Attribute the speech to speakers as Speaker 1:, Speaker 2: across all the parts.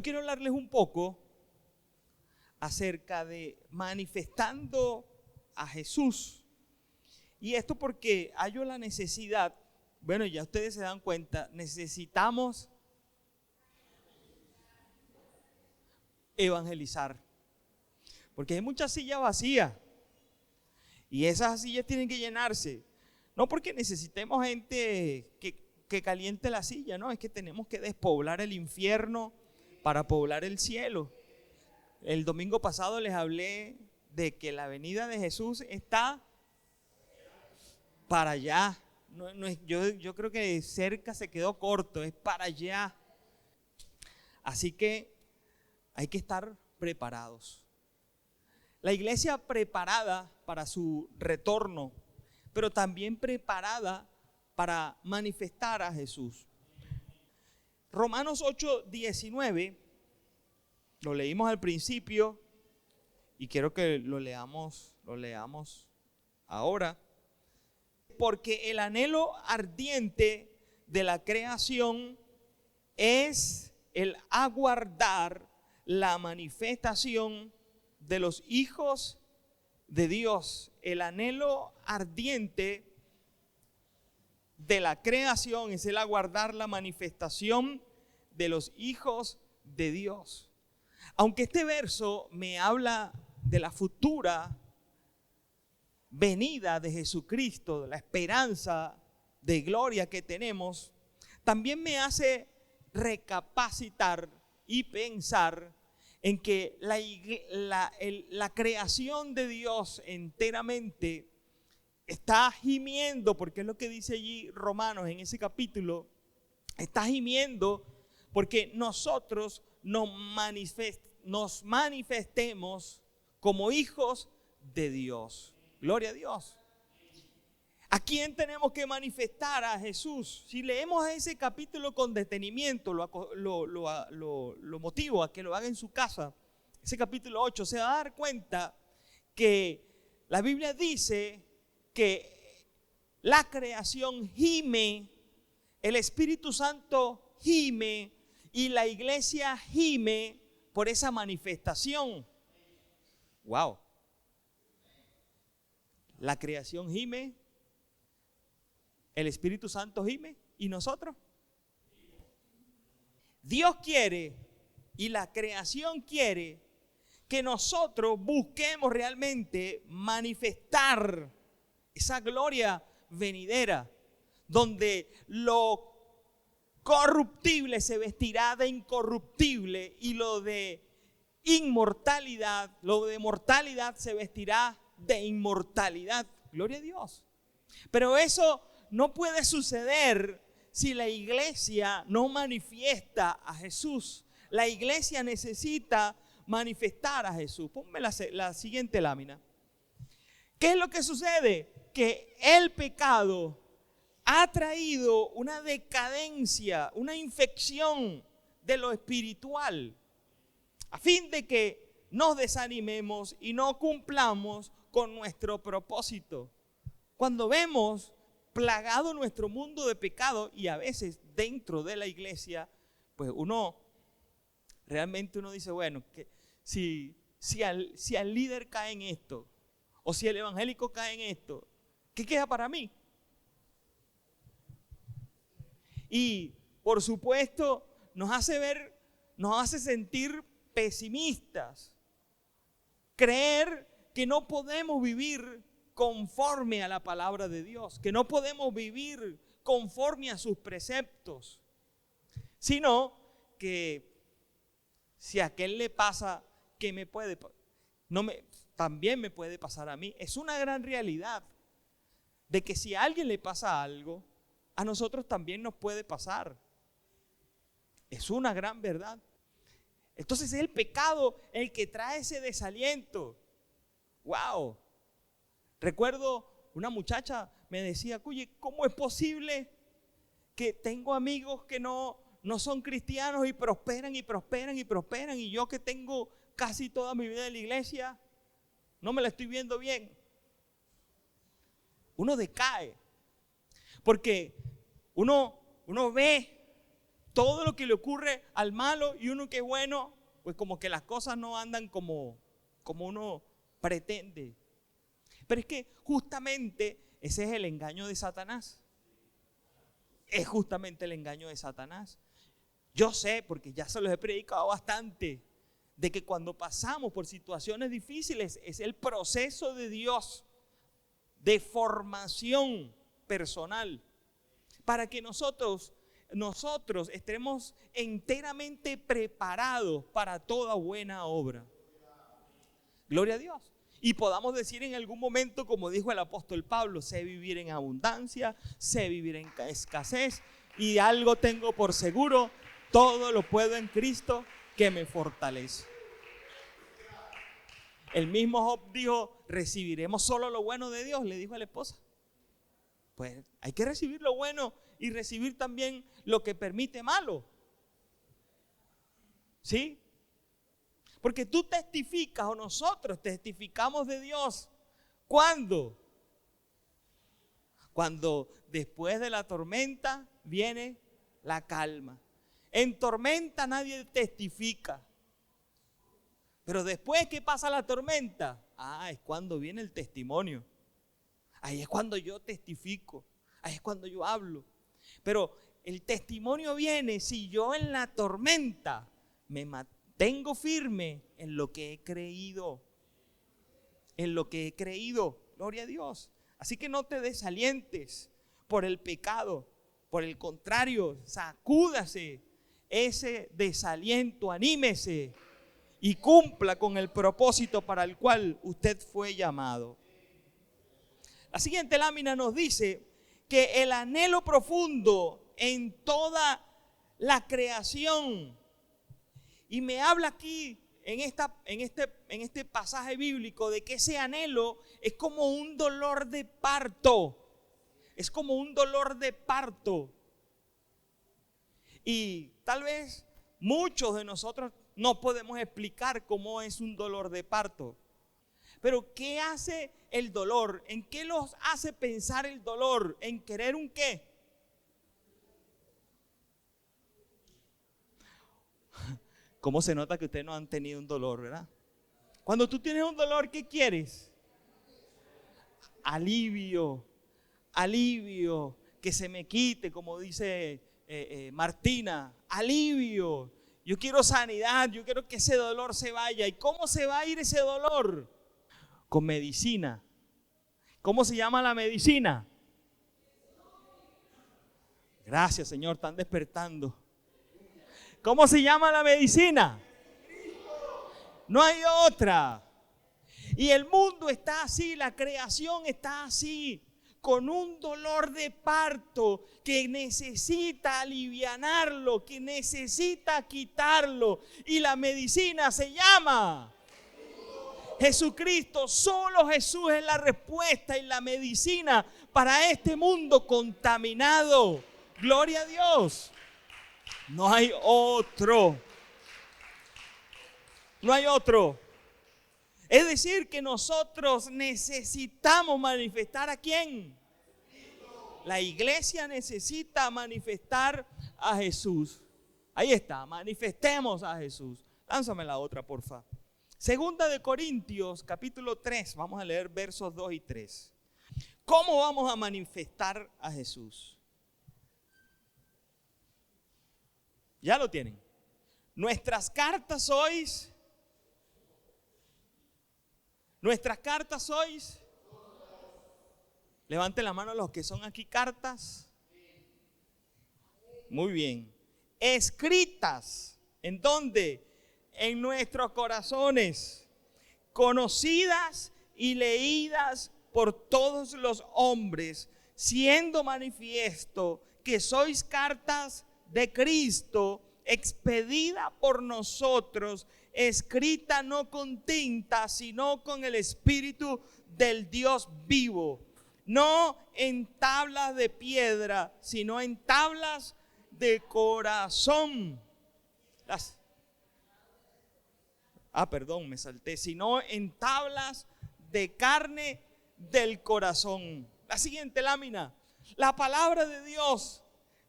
Speaker 1: quiero hablarles un poco acerca de manifestando a Jesús. Y esto porque hay la necesidad, bueno, ya ustedes se dan cuenta, necesitamos evangelizar. Porque hay muchas sillas vacías y esas sillas tienen que llenarse. No porque necesitemos gente que caliente la silla, no, es que tenemos que despoblar el infierno para poblar el cielo. El domingo pasado les hablé de que la venida de Jesús está para allá. Yo creo que cerca se quedó corto, es para allá. Así que hay que estar preparados. La iglesia preparada para su retorno, pero también preparada para manifestar a Jesús. Romanos 8:19, lo leímos al principio y quiero que lo leamos ahora. Porque el anhelo ardiente de la creación es el aguardar la manifestación de los hijos de Dios. El anhelo ardiente de la creación es el aguardar la manifestación de los hijos de Dios. Aunque este verso me habla de la futura venida de Jesucristo, de la esperanza de gloria que tenemos, también me hace recapacitar y pensar en que la creación de Dios enteramente está gimiendo, porque es lo que dice allí Romanos en ese capítulo, está gimiendo porque nosotros nos manifestemos como hijos de Dios. Gloria a Dios. ¿A quién tenemos que manifestar? A Jesús. Si leemos ese capítulo con detenimiento, lo motivo a que lo haga en su casa. Ese capítulo 8, se va a dar cuenta que la Biblia dice que la creación gime, el Espíritu Santo gime y la iglesia gime por esa manifestación. Wow. La creación gime, el Espíritu Santo gime, ¿y nosotros? Dios quiere y la creación quiere que nosotros busquemos realmente manifestar esa gloria venidera, donde lo corruptible se vestirá de incorruptible y lo de inmortalidad, lo de mortalidad se vestirá de inmortalidad. Gloria a Dios. Pero eso no puede suceder si la iglesia no manifiesta a Jesús. La iglesia necesita manifestar a Jesús. Ponme la siguiente lámina. ¿Qué es lo que sucede? Que el pecado ha traído una decadencia, una infección de lo espiritual, a fin de que nos desanimemos y no cumplamos con nuestro propósito. Cuando vemos plagado nuestro mundo de pecado y a veces dentro de la iglesia, pues realmente uno dice, bueno, que si al líder cae en esto, o si el evangélico cae en esto, ¿qué queda para mí? Y por supuesto nos hace sentir pesimistas, creer que no podemos vivir conforme a la palabra de Dios, que no podemos vivir conforme a sus preceptos, sino que si a aquel le pasa, que también me puede pasar a mí. Es una gran realidad de que si a alguien le pasa algo, a nosotros también nos puede pasar. Es una gran verdad. Entonces es el pecado el que trae ese desaliento. Wow. Recuerdo una muchacha me decía, oye, ¿cómo es posible que tengo amigos que no son cristianos y prosperan y prosperan y prosperan, y yo que tengo casi toda mi vida en la iglesia no me la estoy viendo bien? Uno decae porque uno ve todo lo que le ocurre al malo y uno que es bueno, pues como que las cosas no andan como uno pretende. Pero es que justamente ese es el engaño de Satanás. Es justamente el engaño de Satanás. Yo sé, porque ya se los he predicado bastante, de que cuando pasamos por situaciones difíciles es el proceso de Dios de formación personal para que nosotros estemos enteramente preparados para toda buena obra. Gloria a Dios. Y podamos decir en algún momento, como dijo el apóstol Pablo, sé vivir en abundancia, sé vivir en escasez, y algo tengo por seguro, todo lo puedo en Cristo que me fortalece. El mismo Job dijo, ¿recibiremos solo lo bueno de Dios?, le dijo a la esposa. Pues hay que recibir lo bueno y recibir también lo que permite malo. ¿Sí? Porque tú testificas, o nosotros testificamos de Dios. ¿Cuándo? Cuando después de la tormenta viene la calma. En tormenta nadie testifica. Pero después que pasa la tormenta, es cuando viene el testimonio. Ahí es cuando yo testifico. Ahí es cuando yo hablo. Pero el testimonio viene si yo en la tormenta me mantengo firme en lo que he creído. En lo que he creído. Gloria a Dios. Así que no te desalientes por el pecado. Por el contrario, sacúdase ese desaliento, anímese y cumpla con el propósito para el cual usted fue llamado. La siguiente lámina nos dice que el anhelo profundo en toda la creación, y me habla aquí en este pasaje bíblico de que ese anhelo es como un dolor de parto. Es como un dolor de parto. Y tal vez muchos de nosotros no podemos explicar cómo es un dolor de parto. Pero ¿qué hace el dolor? ¿En qué los hace pensar el dolor? ¿En querer un qué? ¿Cómo se nota que ustedes no han tenido un dolor, verdad? Cuando tú tienes un dolor, ¿qué quieres? Alivio, que se me quite, como dice Martina, alivio. Yo quiero sanidad, yo quiero que ese dolor se vaya. ¿Y cómo se va a ir ese dolor? Con medicina. ¿Cómo se llama la medicina? Gracias, Señor, están despertando. ¿Cómo se llama la medicina? No hay otra. Y el mundo está así, la creación está así, con un dolor de parto que necesita alivianarlo, que necesita quitarlo. Y la medicina se llama Jesucristo. Solo Jesús es la respuesta y la medicina para este mundo contaminado. Gloria a Dios. No hay otro. No hay otro. Es decir, que nosotros necesitamos manifestar ¿a quién? La iglesia necesita manifestar a Jesús. Ahí está, manifestemos a Jesús. Lánzame la otra, porfa. Segunda de Corintios, capítulo 3. Vamos a leer versos 2 y 3. ¿Cómo vamos a manifestar a Jesús? Ya lo tienen. Nuestras cartas sois. Nuestras cartas sois. Levanten la mano los que son aquí cartas. Muy bien. Escritas. ¿En dónde? En nuestros corazones. Conocidas y leídas por todos los hombres, siendo manifiesto que sois cartas de Cristo, expedida por nosotros, escrita no con tinta, sino con el Espíritu del Dios vivo, no en tablas de piedra, sino en tablas de corazón. Me salté, sino en tablas de carne del corazón. La siguiente lámina, la palabra de Dios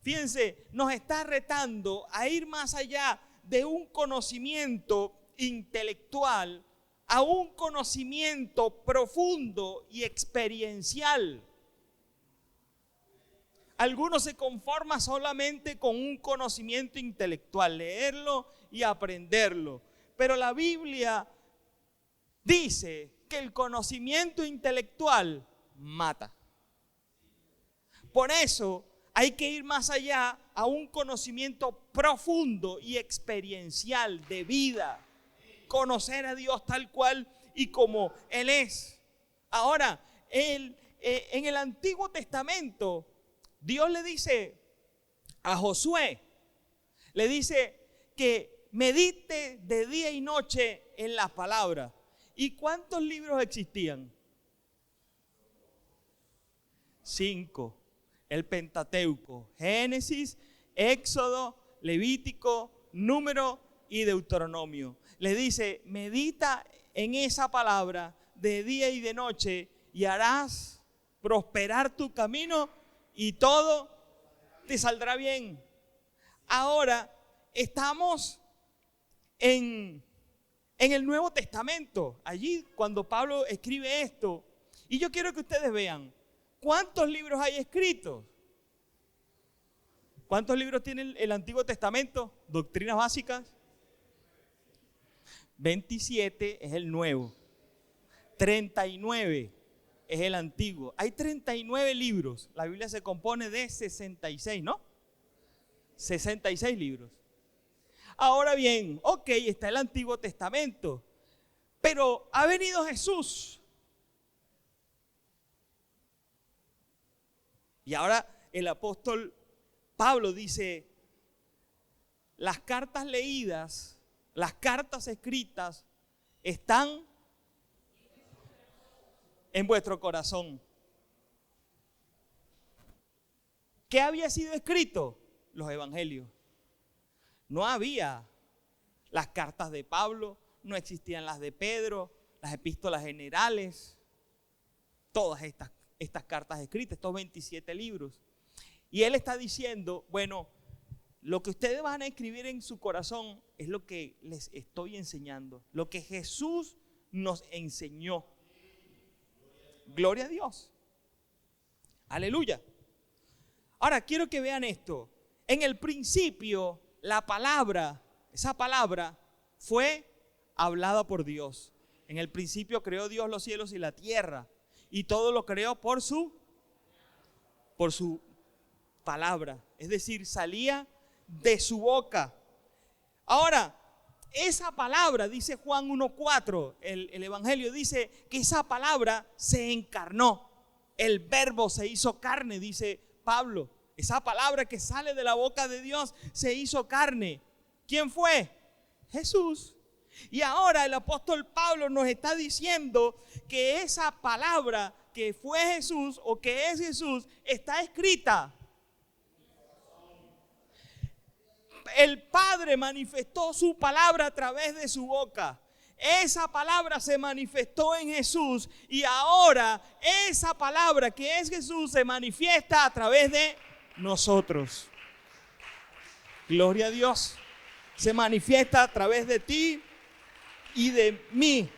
Speaker 1: fíjense, nos está retando a ir más allá de un conocimiento intelectual a un conocimiento profundo y experiencial. Algunos se conforman solamente con un conocimiento intelectual, leerlo y aprenderlo. Pero la Biblia dice que el conocimiento intelectual mata. Por eso hay que ir más allá a un conocimiento profundo y experiencial de vida. Conocer a Dios tal cual y como Él es. Ahora, en el Antiguo Testamento, Dios le dice a Josué, le dice que medite de día y noche en la palabra. ¿Y cuántos libros existían? 5. El Pentateuco: Génesis, Éxodo, Levítico, Número y Deuteronomio. Le dice, medita en esa palabra de día y de noche y harás prosperar tu camino y todo te saldrá bien. Ahora estamos en el Nuevo Testamento, allí cuando Pablo escribe esto. Y yo quiero que ustedes vean, ¿cuántos libros hay escritos? ¿Cuántos libros tiene el Antiguo Testamento? Doctrinas básicas. 27 es el Nuevo. 39 es el Antiguo. Hay 39 libros. La Biblia se compone de 66, ¿no? 66 libros. Ahora bien, ok, está el Antiguo Testamento, pero ha venido Jesús. Y ahora el apóstol Pablo dice, las cartas leídas, las cartas escritas están en vuestro corazón. ¿Qué había sido escrito? Los evangelios. No había las cartas de Pablo, no existían las de Pedro, las epístolas generales, todas estas cartas escritas, estos 27 libros. Y él está diciendo, bueno, lo que ustedes van a escribir en su corazón es lo que les estoy enseñando, lo que Jesús nos enseñó. Gloria a Dios. Aleluya. Ahora quiero que vean esto. En el principio, la palabra, esa palabra fue hablada por Dios. En el principio creó Dios los cielos y la tierra. Y todo lo creó por su palabra. Es decir, salía de su boca. Ahora, esa palabra, dice Juan 1:4, el Evangelio dice que esa palabra se encarnó. El verbo se hizo carne, dice Pablo. Esa palabra que sale de la boca de Dios se hizo carne. ¿Quién fue? Jesús. Y ahora el apóstol Pablo nos está diciendo que esa palabra que fue Jesús o que es Jesús está escrita. El Padre manifestó su palabra a través de su boca. Esa palabra se manifestó en Jesús y ahora esa palabra que es Jesús se manifiesta a través de nosotros. Gloria a Dios. Se manifiesta a través de ti y de mí.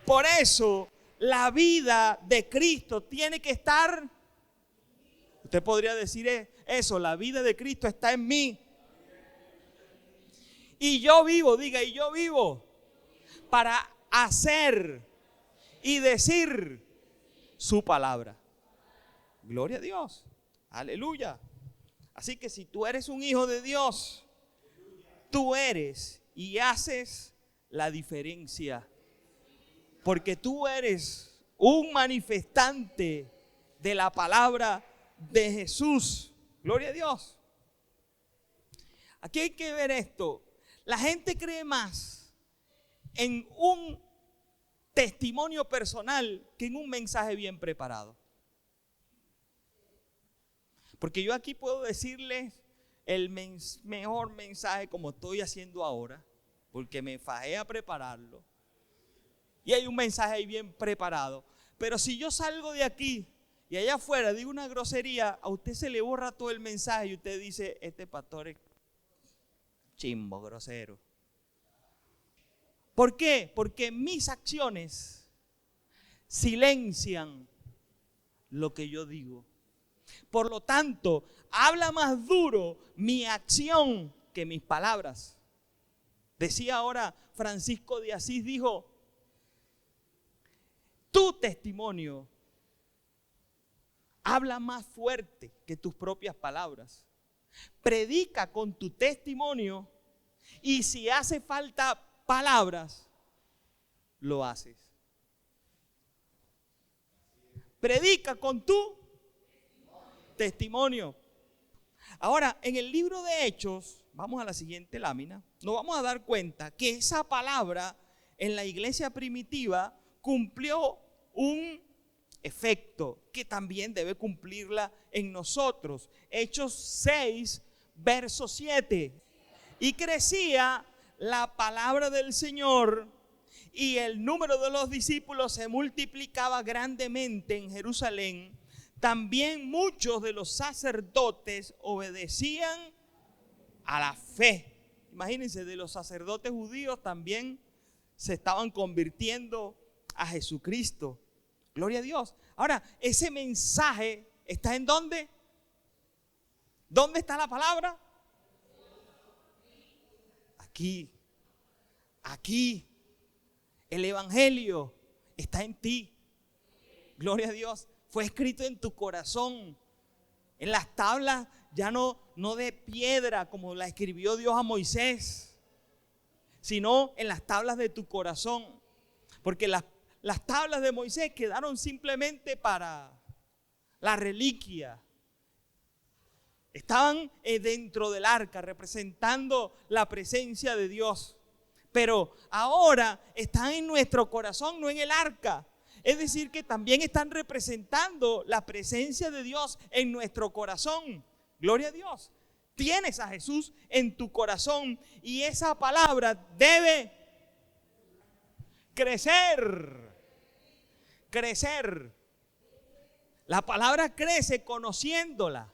Speaker 1: Por eso la vida de Cristo tiene que estar. Usted podría decir eso, la vida de Cristo está en mí. Y yo vivo, diga, y yo vivo para hacer y decir su palabra. Gloria a Dios. Aleluya. Así que si tú eres un hijo de Dios, tú eres y haces la diferencia. Porque tú eres un manifestante de la palabra de Jesús. Gloria a Dios. Aquí hay que ver esto. La gente cree más en un testimonio personal que en un mensaje bien preparado. Porque yo aquí puedo decirles el mejor mensaje como estoy haciendo ahora, porque me fajé a prepararlo. Y hay un mensaje ahí bien preparado. Pero si yo salgo de aquí y allá afuera digo una grosería, a usted se le borra todo el mensaje y usted dice, este pastor es chimbo, grosero. ¿Por qué? Porque mis acciones silencian lo que yo digo. Por lo tanto, habla más duro mi acción que mis palabras. Decía ahora Francisco de Asís, dijo, tu testimonio habla más fuerte que tus propias palabras. Predica con tu testimonio y si hace falta palabras, lo haces. Predica con tu testimonio. Ahora, en el libro de Hechos, vamos a la siguiente lámina, nos vamos a dar cuenta que esa palabra en la iglesia primitiva cumplió un efecto que también debe cumplirla en nosotros. Hechos 6, verso 7. Y crecía la palabra del Señor y el número de los discípulos se multiplicaba grandemente en Jerusalén. También muchos de los sacerdotes obedecían a la fe. Imagínense, de los sacerdotes judíos también se estaban convirtiendo a Jesucristo. Gloria a Dios. Ahora, ese mensaje está ¿en dónde? ¿Dónde está la palabra? Aquí. Aquí. El evangelio está en ti. Gloria a Dios. Fue escrito en tu corazón. En las tablas ya no de piedra como la escribió Dios a Moisés, sino en las tablas de tu corazón. Porque las tablas de Moisés quedaron simplemente para la reliquia. Estaban dentro del arca representando la presencia de Dios. Pero ahora están en nuestro corazón, no en el arca. Es decir, que también están representando la presencia de Dios en nuestro corazón. Gloria a Dios. Tienes a Jesús en tu corazón y esa palabra debe crecer. Crecer. La palabra crece conociéndola.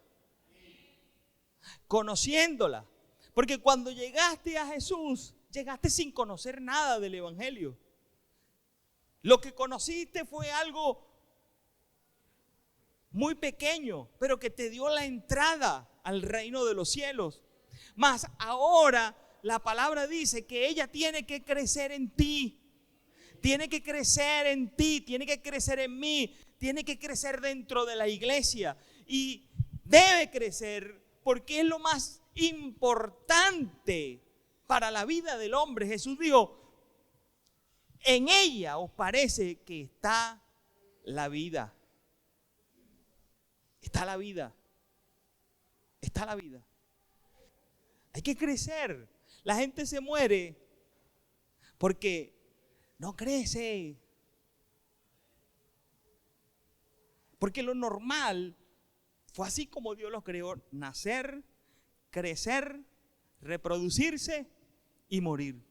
Speaker 1: Conociéndola. Porque cuando llegaste a Jesús, llegaste sin conocer nada del evangelio. Lo que conociste fue algo muy pequeño, pero que te dio la entrada al reino de los cielos. Mas ahora la palabra dice que ella tiene que crecer en ti. Tiene que crecer en ti, tiene que crecer en mí, tiene que crecer dentro de la iglesia. Y debe crecer porque es lo más importante para la vida del hombre. Jesús dijo, en ella os parece que está la vida. Está la vida. Está la vida. Hay que crecer. La gente se muere porque no crece. Porque lo normal fue así como Dios los creó: nacer, crecer, reproducirse y morir.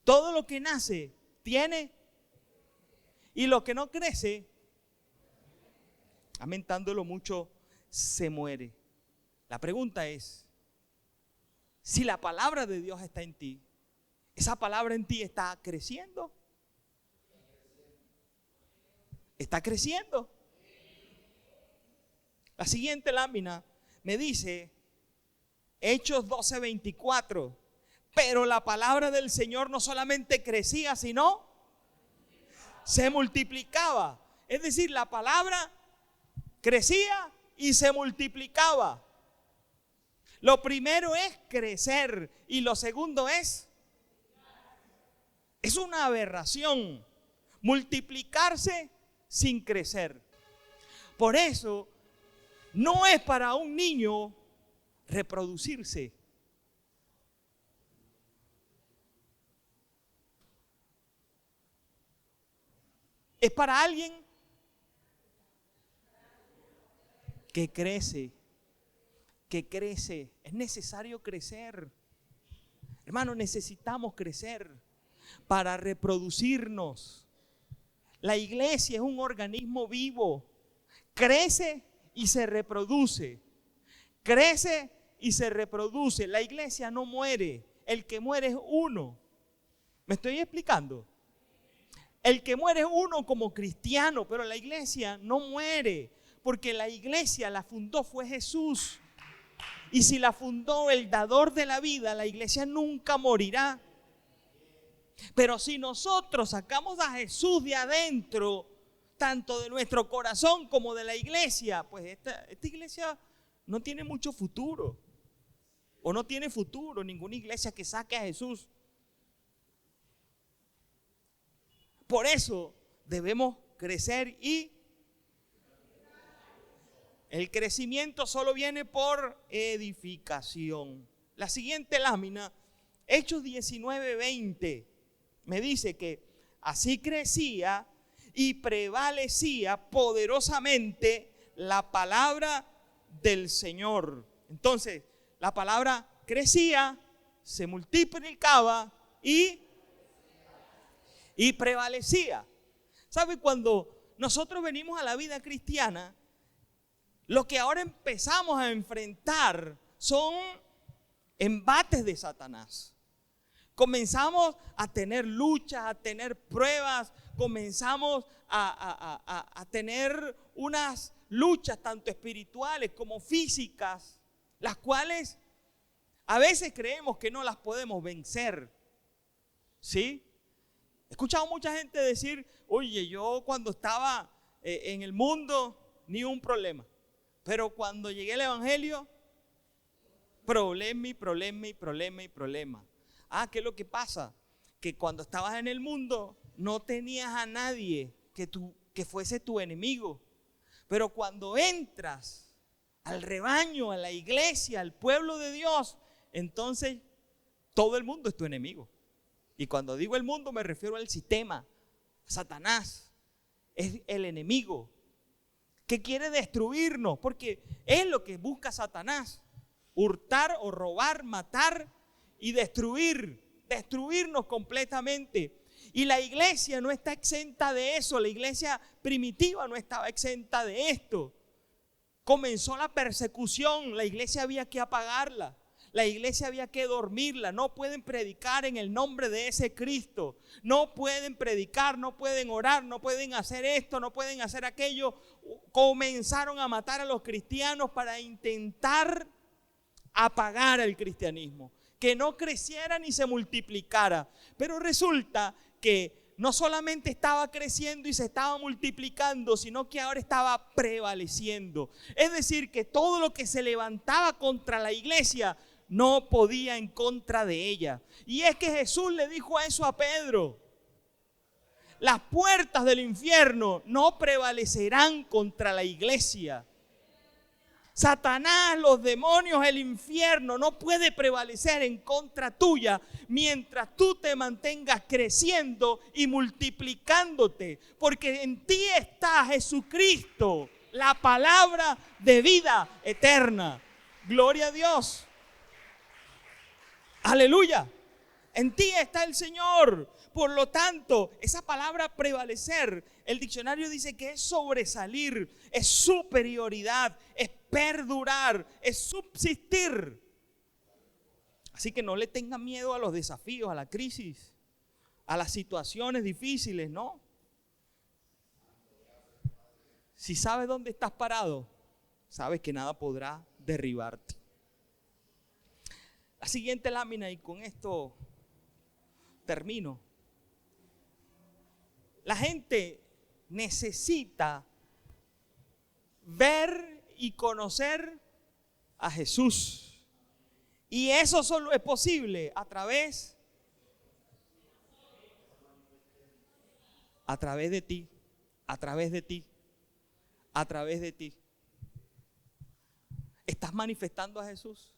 Speaker 1: Todo lo que nace tiene, y lo que no crece, lamentándolo mucho, se muere. La pregunta es, si la palabra de Dios está en ti, ¿esa palabra en ti está creciendo? ¿Está creciendo? La siguiente lámina me dice, Hechos 12:24, pero la palabra del Señor no solamente crecía, sino se multiplicaba. Es decir, la palabra crecía y se multiplicaba. Lo primero es crecer y lo segundo es una aberración multiplicarse sin crecer. Por eso no es para un niño reproducirse. Es para alguien que crece, Es necesario crecer. Hermano, necesitamos crecer para reproducirnos. La iglesia es un organismo vivo crece y se reproduce. Crece y se reproduce. La iglesia no muere. El que muere es uno. ¿Me estoy explicando? El que muere es uno como cristiano, pero la iglesia no muere, porque la iglesia la fundó fue Jesús. Y si la fundó el dador de la vida, la iglesia nunca morirá. Pero si nosotros sacamos a Jesús de adentro, tanto de nuestro corazón como de la iglesia, pues esta iglesia no tiene mucho futuro. O no tiene futuro ninguna iglesia que saque a Jesús. Por eso debemos crecer y el crecimiento solo viene por edificación. La siguiente lámina, Hechos 19:20, me dice que así crecía y prevalecía poderosamente la palabra del Señor. Entonces, la palabra crecía, se multiplicaba y prevalecía. ¿Sabe? Cuando nosotros venimos a la vida cristiana, lo que ahora empezamos a enfrentar son embates de Satanás. Comenzamos a tener luchas, a tener pruebas, comenzamos a tener unas luchas tanto espirituales como físicas, las cuales a veces creemos que no las podemos vencer. ¿Sí? He escuchado mucha gente decir, oye, yo cuando estaba en el mundo, ni un problema. Pero cuando llegué al evangelio, problema y problema y problema y problema. ¿Qué es lo que pasa? Que cuando estabas en el mundo, no tenías a nadie que fuese tu enemigo. Pero cuando entras al rebaño, a la iglesia, al pueblo de Dios, entonces todo el mundo es tu enemigo. Y cuando digo el mundo me refiero al sistema. Satanás es el enemigo que quiere destruirnos, porque es lo que busca Satanás: hurtar o robar, matar y destruirnos completamente. Y la iglesia no está exenta de eso. La iglesia primitiva no estaba exenta de esto. Comenzó la persecución, la iglesia había que apagarla. La iglesia había que dormirla. No pueden predicar en el nombre de ese Cristo. No pueden predicar, no pueden orar, no pueden hacer esto, no pueden hacer aquello. Comenzaron a matar a los cristianos para intentar apagar el cristianismo, que no creciera ni se multiplicara. Pero resulta que no solamente estaba creciendo y se estaba multiplicando, sino que ahora estaba prevaleciendo. Es decir, que todo lo que se levantaba contra la iglesia no podía en contra de ella. Y es que Jesús le dijo eso a Pedro: las puertas del infierno no prevalecerán contra la iglesia. Satanás, los demonios, el infierno no puede prevalecer en contra tuya mientras tú te mantengas creciendo y multiplicándote, porque en ti está Jesucristo, la palabra de vida eterna. Gloria a Dios. Aleluya. En ti está el Señor. Por lo tanto, esa palabra prevalecer, el diccionario dice que es sobresalir, es superioridad, es perdurar, es subsistir. Así que no le tengan miedo a los desafíos, a la crisis, a las situaciones difíciles, ¿no? Si sabes dónde estás parado, sabes que nada podrá derribarte. La siguiente lámina, y con esto termino. La gente necesita ver y conocer a Jesús. Y eso solo es posible a través de ti, a través de ti, a través de ti. ¿Estás manifestando a Jesús?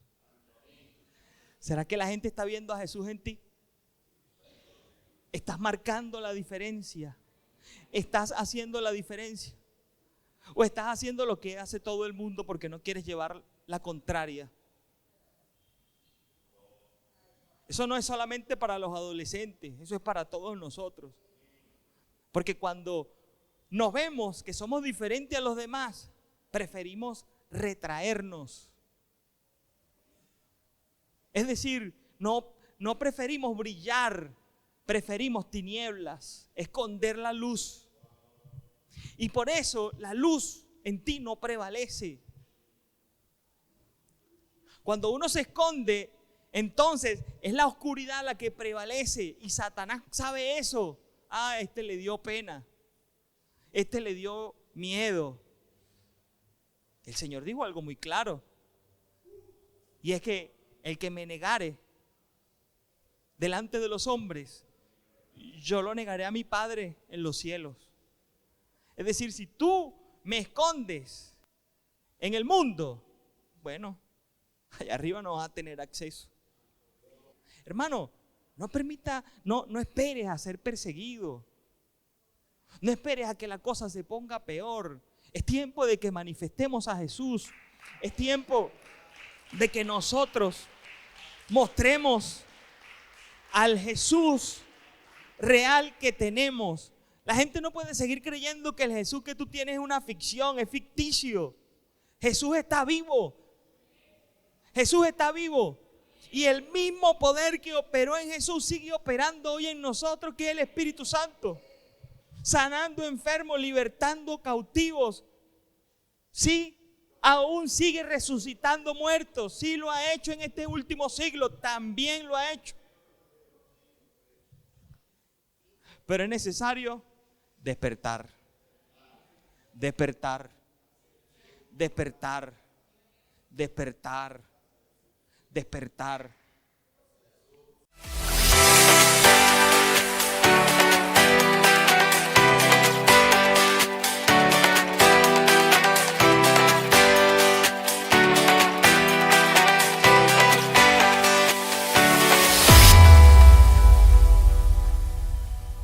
Speaker 1: ¿Será que la gente está viendo a Jesús en ti? ¿Estás marcando la diferencia? ¿Estás haciendo la diferencia? ¿O estás haciendo lo que hace todo el mundo porque no quieres llevar la contraria? Eso no es solamente para los adolescentes, eso es para todos nosotros. Porque cuando nos vemos que somos diferentes a los demás, preferimos retraernos. Es decir, no preferimos brillar, preferimos tinieblas, esconder la luz. Y por eso la luz en ti no prevalece. Cuando uno se esconde, entonces es la oscuridad la que prevalece. Y Satanás sabe eso. Este le dio pena. Este le dio miedo. El Señor dijo algo muy claro. Y es que el que me negare delante de los hombres, yo lo negaré a mi Padre en los cielos. Es decir, si tú me escondes en el mundo, bueno, allá arriba no vas a tener acceso. Hermano, no esperes a ser perseguido. No esperes a que la cosa se ponga peor. Es tiempo de que manifestemos a Jesús. Es tiempo de que nosotros mostremos al Jesús real que tenemos. La gente no puede seguir creyendo que el Jesús que tú tienes es una ficción, es ficticio. Jesús está vivo. Jesús está vivo. Y el mismo poder que operó en Jesús sigue operando hoy en nosotros, que es el Espíritu Santo. Sanando enfermos, libertando cautivos. Sí, aún sigue resucitando muertos. Sí, lo ha hecho en este último siglo. También lo ha hecho. Pero es necesario despertar. Despertar. Despertar. Despertar. Despertar.